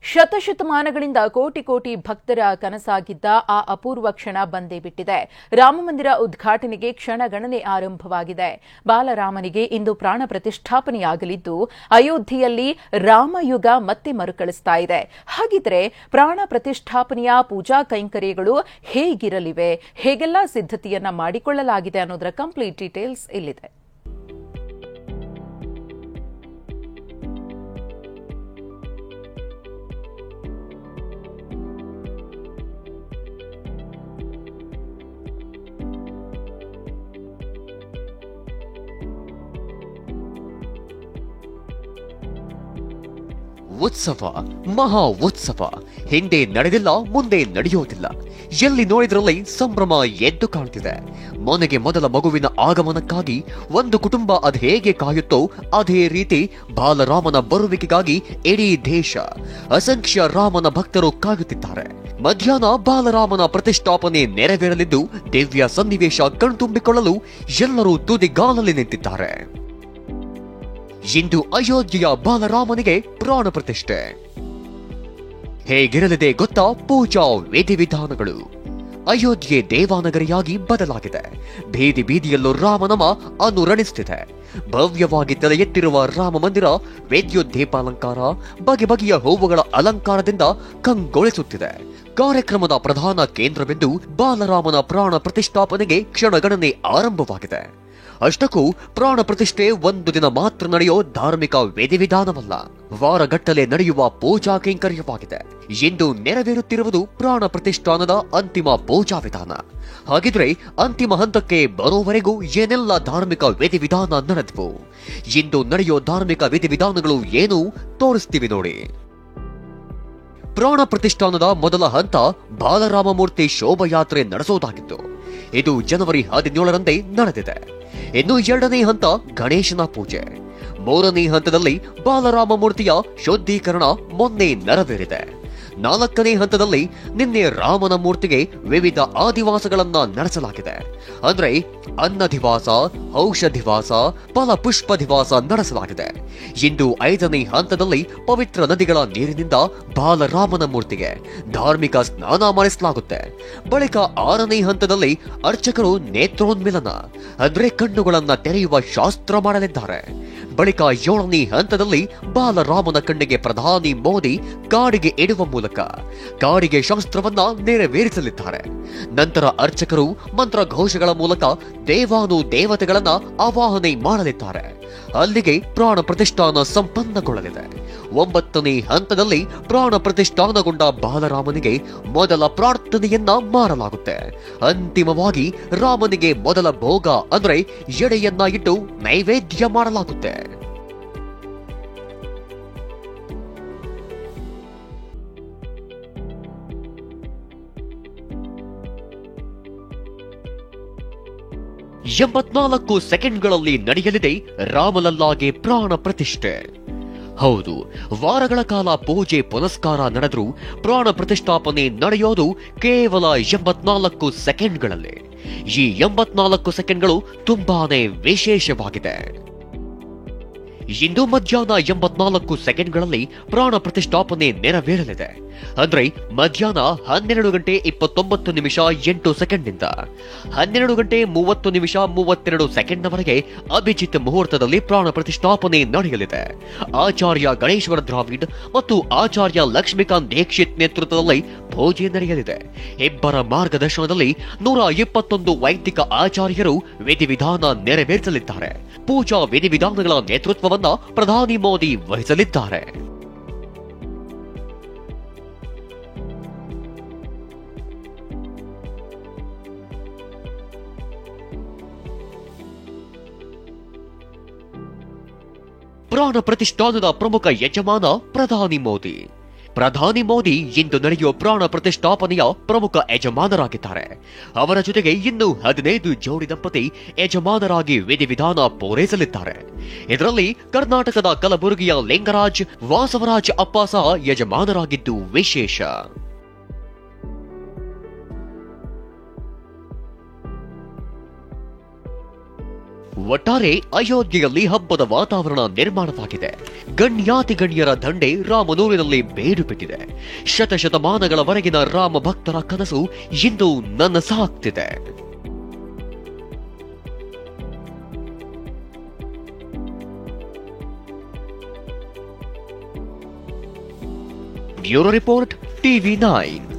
ಶತಶತಮಾನಗಳಿಂದ ಕೋಟಿ ಕೋಟಿ ಭಕ್ತರ ಕನಸಾಗಿದ್ದ ಆ ಅಪೂರ್ವ ಕ್ಷಣ ಬಂದೇ ಬಿಟ್ಟಿದೆ. ರಾಮಮಂದಿರ ಉದ್ಘಾಟನೆಗೆ ಕ್ಷಣಗಣನೆ ಆರಂಭವಾಗಿದೆ. ಬಾಲರಾಮನಿಗೆ ಇಂದು ಪ್ರಾಣ ಪ್ರತಿಷ್ಠಾಪನೆಯಾಗಲಿದ್ದು ಅಯೋಧ್ಯೆಯಲ್ಲಿ ರಾಮಯುಗ ಮತ್ತೆ ಮರುಕಳಿಸ್ತಾ ಇದೆ. ಹಾಗಿದ್ರೆ ಪ್ರಾಣ ಪ್ರತಿಷ್ಠಾಪನೆಯ ಪೂಜಾ ಕೈಂಕರ್ಯಗಳು ಹೇಗಿರಲಿವೆ, ಹೇಗೆಲ್ಲ ಸಿದ್ಧತೆಯನ್ನ ಮಾಡಿಕೊಳ್ಳಲಾಗಿದೆ ಅನ್ನೋದರ ಕಂಪ್ಲೀಟ್ ಡೀಟೇಲ್ಸ್ ಇಲ್ಲಿದೆ. ಉತ್ಸವ, ಮಹಾ ಉತ್ಸವ ಹಿಂದೆ ನಡೆದಿಲ್ಲ, ಮುಂದೆ ನಡೆಯೋದಿಲ್ಲ. ಎಲ್ಲಿ ನೋಡಿದ್ರಲ್ಲಿ ಸಂಭ್ರಮ ಎದ್ದು ಕಾಣ್ತಿದೆ. ಮನೆಗೆ ಮೊದಲ ಮಗುವಿನ ಆಗಮನಕ್ಕಾಗಿ ಒಂದು ಕುಟುಂಬ ಅದು ಹೇಗೆ ಕಾಯುತ್ತೋ ಅದೇ ರೀತಿ ಬಾಲರಾಮನ ಬರುವಿಕೆಗಾಗಿ ಇಡೀ ದೇಶ, ಅಸಂಖ್ಯ ರಾಮನ ಭಕ್ತರು ಕಾಯುತ್ತಿದ್ದಾರೆ. ಮಧ್ಯಾಹ್ನ ಬಾಲರಾಮನ ಪ್ರತಿಷ್ಠಾಪನೆ ನೆರವೇರಲಿದ್ದು ದಿವ್ಯ ಸನ್ನಿವೇಶ ಕಣ್ತುಂಬಿಕೊಳ್ಳಲು ಎಲ್ಲರೂ ತುದಿಗಾಲಲ್ಲಿ ನಿಂತಿದ್ದಾರೆ. ಇಂದು ಅಯೋಧ್ಯೆಯ ಬಾಲರಾಮನಿಗೆ ಪ್ರಾಣ ಪ್ರತಿಷ್ಠೆ. ಹೇಗಿರಲಿದೆ ಗೊತ್ತಾ ಪೂಜಾ ವಿಧಿವಿಧಾನಗಳು? ಅಯೋಧ್ಯೆ ದೇವಾನಗರಿಯಾಗಿ ಬದಲಾಗಿದೆ. ಬೀದಿ ಬೀದಿಯಲ್ಲೂ ರಾಮನಾಮ ಅನುರಣಿಸುತ್ತಿದೆ. ಭವ್ಯವಾಗಿ ತಲೆ ಎತ್ತಿರುವ ರಾಮ ಮಂದಿರ ವಿದ್ಯುತ್ ದೀಪಾಲಂಕಾರ, ಬಗೆ ಬಗೆಯ ಹೂವುಗಳ ಅಲಂಕಾರದಿಂದ ಕಂಗೊಳಿಸುತ್ತಿದೆ. ಕಾರ್ಯಕ್ರಮದ ಪ್ರಧಾನ ಕೇಂದ್ರವೆಂದು ಬಾಲರಾಮನ ಪ್ರಾಣ ಪ್ರತಿಷ್ಠಾಪನೆಗೆ ಕ್ಷಣಗಣನೆ ಆರಂಭವಾಗಿದೆ. ಅಷ್ಟಕ್ಕೂ ಪ್ರಾಣ ಪ್ರತಿಷ್ಠೆ ಒಂದು ದಿನ ಮಾತ್ರ ನಡೆಯೋ ಧಾರ್ಮಿಕ ವಿಧಿವಿಧಾನವಲ್ಲ, ವಾರಗಟ್ಟಲೆ ನಡೆಯುವ ಪೂಜಾ ಕೈಂಕರ್ಯವಾಗಿದೆ. ಇಂದು ನೆರವೇರುತ್ತಿರುವುದು ಪ್ರಾಣ ಪ್ರತಿಷ್ಠಾನದ ಅಂತಿಮ ಪೂಜಾ ವಿಧಾನ. ಹಾಗಿದ್ರೆ ಅಂತಿಮ ಹಂತಕ್ಕೆ ಬರೋವರೆಗೂ ಏನೆಲ್ಲ ಧಾರ್ಮಿಕ ವಿಧಿವಿಧಾನ ನಡೆದವು, ಇಂದು ನಡೆಯೋ ಧಾರ್ಮಿಕ ವಿಧಿವಿಧಾನಗಳು ಏನು ತೋರಿಸ್ತೀವಿ ನೋಡಿ. ಪ್ರಾಣ ಪ್ರತಿಷ್ಠಾನದ ಮೊದಲ ಹಂತ ಬಾಲರಾಮ ಮೂರ್ತಿ ಶೋಭಾಯಾತ್ರೆ ನಡೆಸೋದಾಗಿತ್ತು. ಇದು ಜನವರಿ 17ರಂದೇ ನಡೆದಿದೆ. ಇನ್ನು ಎರಡನೇ ಹಂತ ಗಣೇಶನ ಪೂಜೆ. ಮೂರನೇ ಹಂತದಲ್ಲಿ ಬಾಲರಾಮ ಮೂರ್ತಿಯ ಶುದ್ಧೀಕರಣ ಮೊನ್ನೆ ನೆರವೇರಿದೆ. ನಾಲ್ಕನೇ ಹಂತದಲ್ಲಿ ನಿನ್ನೆ ರಾಮನ ಮೂರ್ತಿಗೆ ವಿವಿಧ ಆದಿವಾಸಗಳನ್ನ ನಡೆಸಲಾಗಿದೆ. ಅಂದ್ರೆ ಅನ್ನಧಿವಾಸ, ಔಷಧಿವಾಸ, ಫಲಪುಷ್ಪಧಿವಾಸ ನಡೆಸಲಾಗಿದೆ. ಇಂದು ಐದನೇ ಹಂತದಲ್ಲಿ ಪವಿತ್ರ ನದಿಗಳ ನೀರಿನಿಂದ ಬಾಲರಾಮನ ಮೂರ್ತಿಗೆ ಧಾರ್ಮಿಕ ಸ್ನಾನ ಮಾಡಿಸಲಾಗುತ್ತೆ. ಬಳಿಕ ಆರನೇ ಹಂತದಲ್ಲಿ ಅರ್ಚಕರು ನೇತ್ರೋನ್ಮಿಲನ ಅಂದ್ರೆ ಕಣ್ಣುಗಳನ್ನ ತೆರೆಯುವ ಶಾಸ್ತ್ರ ಮಾಡಲಿದ್ದಾರೆ. ಬಳಿಕ ಏಳನೇ ಹಂತದಲ್ಲಿ ಬಾಲರಾಮನ ಕಣ್ಣಿಗೆ ಪ್ರಧಾನಿ ಮೋದಿ ಕಾಡಿಗೆ ಇಡುವ ಮೂಲಕ ಕಾಡಿಗೆ ಶಾಸ್ತ್ರವನ್ನ ನೆರವೇರಿಸಲಿದ್ದಾರೆ. ನಂತರ ಅರ್ಚಕರು ಮಂತ್ರ ಘೋಷಗಳ ಮೂಲಕ ದೇವಾನು ದೇವತೆಗಳನ್ನ ಆವಾಹನೆ ಮಾಡಲಿದ್ದಾರೆ. ಅಲ್ಲಿಗೆ ಪ್ರಾಣ ಪ್ರತಿಷ್ಠಾನ ಸಂಪನ್ನಗೊಳ್ಳಲಿದೆ. 9ನೇ ಹಂತದಲ್ಲಿ ಪ್ರಾಣ ಪ್ರತಿಷ್ಠಾನಗೊಂಡ ಬಾಲರಾಮನಿಗೆ ಮೊದಲ ಪ್ರಾರ್ಥನೆಯನ್ನ ಮಾಡಲಾಗುತ್ತೆ. ಅಂತಿಮವಾಗಿ ರಾಮನಿಗೆ ಮೊದಲ ಭೋಗ ಅಂದ್ರೆ ಎಡೆಯನ್ನ ಇಟ್ಟು ನೈವೇದ್ಯ ಮಾಡಲಾಗುತ್ತೆ. ಎಂಬತ್ನಾಲ್ಕು ಸೆಕೆಂಡ್ಗಳಲ್ಲಿ ನಡೆಯಲಿದೆ ರಾಮಲಲ್ಲಾಗೆ ಪ್ರಾಣ ಪ್ರತಿಷ್ಠೆ. ಹೌದು, ವಾರಗಳ ಕಾಲ ಪೂಜೆ ಪುನಸ್ಕಾರ ನಡೆದರೂ ಪ್ರಾಣ ಪ್ರತಿಷ್ಠಾಪನೆ ನಡೆಯೋದು ಕೇವಲ 84 ಸೆಕೆಂಡ್ಗಳಲ್ಲಿ. ಈ 84 ಸೆಕೆಂಡ್ಗಳು ತುಂಬಾನೇ ವಿಶೇಷವಾಗಿದೆ. ಇಂದು ಮಧ್ಯಾಹ್ನ 84 ಸೆಕೆಂಡ್ಗಳಲ್ಲಿ ಪ್ರಾಣ ಪ್ರತಿಷ್ಠಾಪನೆ ನೆರವೇರಲಿದೆ. ಅಂದ್ರೆ ಮಧ್ಯಾಹ್ನ 12:29:08 12:30:32 ಅಭಿಜಿತ್ ಮುಹೂರ್ತದಲ್ಲಿ ಪ್ರಾಣ ಪ್ರತಿಷ್ಠಾಪನೆ ನಡೆಯಲಿದೆ. ಆಚಾರ್ಯ ಗಣೇಶ್ವರ ದ್ರಾವಿಡ್ ಮತ್ತು ಆಚಾರ್ಯ ಲಕ್ಷ್ಮೀಕಾಂತ್ ದೀಕ್ಷಿತ್ ನೇತೃತ್ವದಲ್ಲಿ ಪೂಜೆ ನಡೆಯಲಿದೆ. ಇಬ್ಬರ ಮಾರ್ಗದರ್ಶನದಲ್ಲಿ 121 ವೈದಿಕ ಆಚಾರ್ಯರು ವಿಧಿವಿಧಾನ ನೆರವೇರಿಸಲಿದ್ದಾರೆ. ಪೂಜಾ ವಿಧಿವಿಧಾನಗಳ ನೇತೃತ್ವವನ್ನ ಪ್ರಧಾನಿ ಮೋದಿ ವಹಿಸಲಿದ್ದಾರೆ. ಪ್ರಾಣ ಪ್ರತಿಷ್ಠಾನದ ಪ್ರಮುಖ ಯಜಮಾನ ಪ್ರಧಾನಿ ಮೋದಿ. ಪ್ರಧಾನಿ ಮೋದಿ ಇಂದು ನಡೆಯುವ ಪ್ರಾಣ ಪ್ರತಿಷ್ಠಾಪನೆಯ ಪ್ರಮುಖ ಯಜಮಾನರಾಗಿದ್ದಾರೆ. ಅವರ ಜೊತೆಗೆ ಇನ್ನೂ 15 ಜೋಡಿ ದಂಪತಿ ಯಜಮಾನರಾಗಿ ವಿಧಿವಿಧಾನ ಪೂರೈಸಲಿದ್ದಾರೆ. ಇದರಲ್ಲಿ ಕರ್ನಾಟಕದ ಕಲಬುರಗಿಯ ಲಿಂಗರಾಜ್ ವಾಸವರಾಜ್ ಅಪ್ಪ ಸಹ ಯಜಮಾನರಾಗಿದ್ದು ವಿಶೇಷ. ಒಟ್ಟಾರೆ ಅಯೋಧ್ಯೆಯಲ್ಲಿ ಹಬ್ಬದ ವಾತಾವರಣ ನಿರ್ಮಾಣವಾಗಿದೆ. ಗಣ್ಯಾತಿಗಣ್ಯರ ದಂಡೆ ರಾಮನೂರಿನಲ್ಲಿ ಬೇರು ಬಿಟ್ಟಿದೆ. ಶತಶತಮಾನಗಳವರೆಗಿನ ರಾಮ ಭಕ್ತರ ಕನಸು ಇಂದು ನನಸಾಗ್ತಿದೆ. Bureau report, TV9.